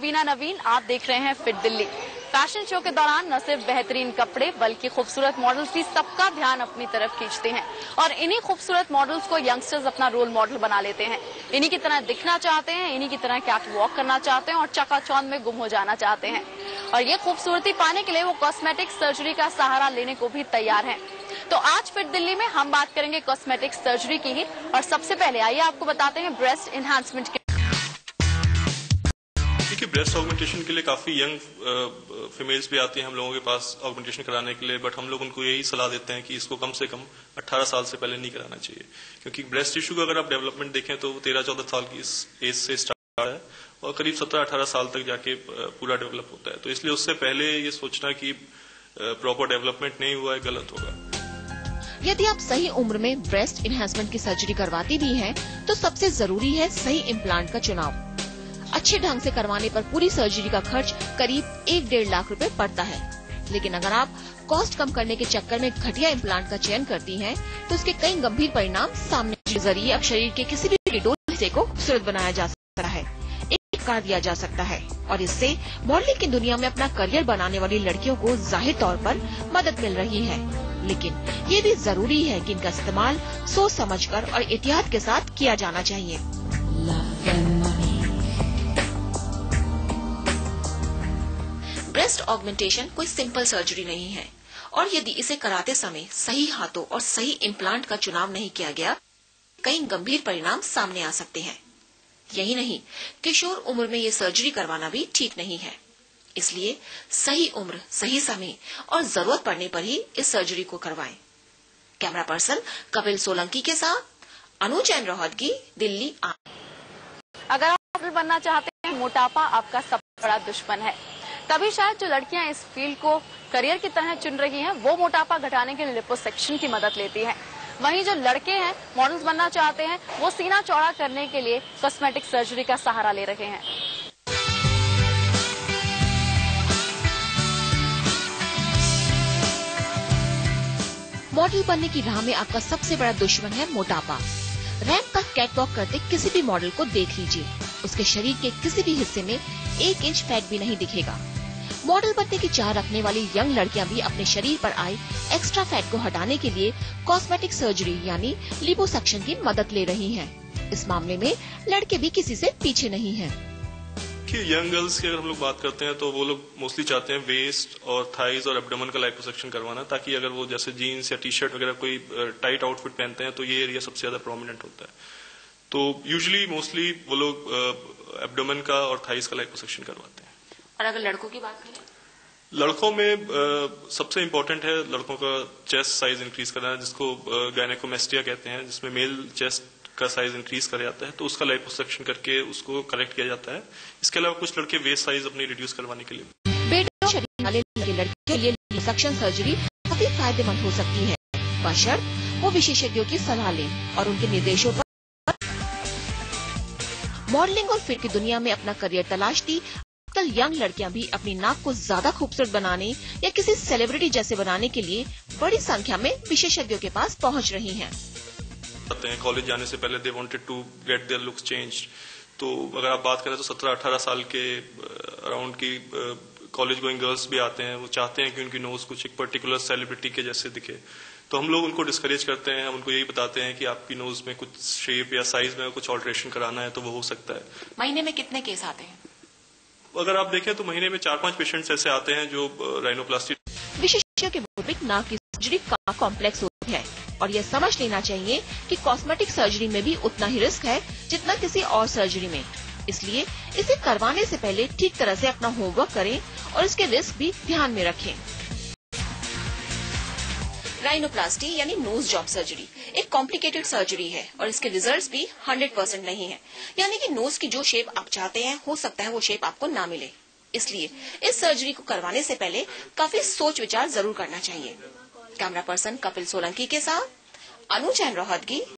रुबीना नवीन, आप देख रहे हैं फिट दिल्ली। फैशन शो के दौरान न सिर्फ बेहतरीन कपड़े बल्कि खूबसूरत मॉडल्स भी सबका ध्यान अपनी तरफ खींचते हैं और इन्हीं खूबसूरत मॉडल्स को यंगस्टर्स अपना रोल मॉडल बना लेते हैं। इन्हीं की तरह दिखना चाहते हैं, इन्हीं की तरह कैट वॉक करना चाहते हैं और चकाचौंध में गुम हो जाना चाहते हैं। और ये खूबसूरती पाने के लिए वो कॉस्मेटिक सर्जरी का सहारा लेने को भी तैयार हैं। तो आज फिट दिल्ली में हम बात करेंगे कॉस्मेटिक सर्जरी की ही। और सबसे पहले आइए आपको बताते हैं ब्रेस्ट एनहांसमेंट के। देखिए, ब्रेस्ट ऑगमेंटेशन के लिए काफी यंग फीमेल्स भी आती हैं हम लोगों के पास ऑगमेंटेशन कराने के लिए, बट हम लोग उनको यही सलाह देते हैं कि इसको कम से कम 18 साल से पहले नहीं कराना चाहिए, क्योंकि ब्रेस्ट टिश्यू का अगर आप डेवलपमेंट देखें तो 13-14 साल की एज से स्टार्ट है और करीब 17-18 साल तक जाके पूरा डेवलप होता है। तो इसलिए उससे पहले ये सोचना कि प्रॉपर डेवलपमेंट नहीं हुआ है गलत होगा। यदि आप सही उम्र में ब्रेस्ट एनहांसमेंट की सर्जरी करवाती भी हैं, तो सबसे जरूरी है सही इम्प्लांट का चुनाव। अच्छे ढंग से करवाने पर पूरी सर्जरी का खर्च करीब 1-1.5 लाख रुपए पड़ता है। लेकिन अगर आप कॉस्ट कम करने के चक्कर में घटिया इम्प्लांट का चयन करती हैं, तो इसके कई गंभीर परिणाम सामने के जरिए अब शरीर के किसी भी हिस्से को खूबसूरत बनाया जा सकता है, एक कर दिया जा सकता है और इससे मॉडलिंग की दुनिया में अपना करियर बनाने वाली लड़कियों को जाहिर तौर पर मदद मिल रही है। लेकिन ये भी जरूरी है कि इनका इस्तेमाल सोच समझकर और एहतियात के साथ किया जाना चाहिए। ब्रेस्ट ऑगमेंटेशन कोई सिंपल सर्जरी नहीं है और यदि इसे कराते समय सही हाथों और सही इम्प्लांट का चुनाव नहीं किया गया, कई गंभीर परिणाम सामने आ सकते हैं। यही नहीं, किशोर उम्र में ये सर्जरी करवाना भी ठीक नहीं है। इसलिए सही उम्र, सही समय और जरूरत पड़ने पर ही इस सर्जरी को करवाएं। कैमरा पर्सन कपिल सोलंकी के साथ अनु जैन रोहतगी, दिल्ली। अगर आप मॉडल बनना चाहते हैं, मोटापा आपका सबसे बड़ा दुश्मन है। तभी शायद जो लड़कियां इस फील्ड को करियर की तरह चुन रही हैं, वो मोटापा घटाने के लिए लिपोसक्शन की मदद लेती हैं। वहीं जो लड़के हैं, मॉडल्स बनना चाहते हैं, वो सीना चौड़ा करने के लिए कॉस्मेटिक सर्जरी का सहारा ले रहे हैं। मॉडल बनने की राह में आपका सबसे बड़ा दुश्मन है मोटापा। रैंप पर कैटवॉक करते किसी भी मॉडल को देख लीजिए, उसके शरीर के किसी भी हिस्से में 1 इंच फैट भी नहीं दिखेगा। मॉडल बनने की चाह रखने वाली यंग लड़कियां भी अपने शरीर पर आए एक्स्ट्रा फैट को हटाने के लिए कॉस्मेटिक सर्जरी यानी लिपोसक्शन की मदद ले रही हैं। इस मामले में लड़के भी किसी से पीछे नहीं हैं। कि यंग गर्ल्स की अगर हम लोग बात करते हैं तो वो लोग मोस्टली चाहते हैं वेस्ट और थाइज और एब्डोमेन का लाइपोसक्शन करवाना, ताकि अगर वो जैसे जीन्स या टी शर्ट वगैरह कोई टाइट आउटफिट पहनते हैं तो ये एरिया सबसे ज्यादा प्रोमिनेंट होता है। तो यूजुअली मोस्टली वो लोग एब्डोमेन का और थाइज का लाइपोसक्शन करवाते हैं। और अगर लड़कों की बात करें, लड़कों में सबसे इम्पोर्टेंट है लड़कों का चेस्ट साइज इंक्रीज करना, जिसको गायनेकोमेस्टिया कहते हैं, जिसमें मेल चेस्ट का साइज इंक्रीज कर जाता है, तो उसका लाइपोसक्शन करके उसको करेक्ट किया जाता है। इसके अलावा कुछ लड़के वेस्ट साइज अपनी रिड्यूस करवाने के लिए बेटों शरीर वाले लड़कियों के लिए लिपोसक्शन सर्जरी काफी फायदेमंद हो सकती है, बशर्ते वो विशेषज्ञों की सलाह लें और उनके निर्देशों पर। मॉडलिंग और फिट की दुनिया में अपना करियर तलाशती आजकल यंग लड़कियां भी अपनी नाक को ज्यादा खूबसूरत बनाने या किसी सेलिब्रिटी जैसे बनाने के लिए बड़ी संख्या में विशेषज्ञों के पास पहुंच रही हैं। कॉलेज जाने से पहले they wanted to get their looks changed. तो अगर आप बात करें तो 17-18 साल के अराउंड की कॉलेज गोइंग गर्ल्स भी आते हैं, वो चाहते हैं कि उनकी नोज कुछ एक पर्टिकुलर सेलिब्रिटी के जैसे दिखे। तो हम लोग उनको डिस्करेज करते हैं, हम उनको यही बताते हैं कि आपकी नोज में कुछ शेप या साइज में कुछ ऑल्ट्रेशन कराना है तो वो हो सकता है। महीने में कितने केस आते हैं? अगर आप देखें तो महीने में 4-5 पेशेंट्स ऐसे आते हैं जो राइनोप्लास्टी। विशेषज्ञों के मुताबिक नाक की सर्जरी काफी कॉम्प्लेक्स होती है और ये समझ लेना चाहिए कि कॉस्मेटिक सर्जरी में भी उतना ही रिस्क है जितना किसी और सर्जरी में। इसलिए इसे करवाने से पहले ठीक तरह से अपना होमवर्क करें और इसके रिस्क भी ध्यान में रखें। राइनोप्लास्टी यानी नोज जॉब सर्जरी एक कॉम्प्लिकेटेड सर्जरी है और इसके रिजल्ट्स भी 100% नहीं है, यानी कि नोज की जो शेप आप चाहते हैं हो सकता है वो शेप आपको ना मिले। इसलिए इस सर्जरी को करवाने से पहले काफी सोच विचार जरूर करना चाहिए। कैमरा पर्सन कपिल सोलंकी के साथ अनु जैन रोहतगी।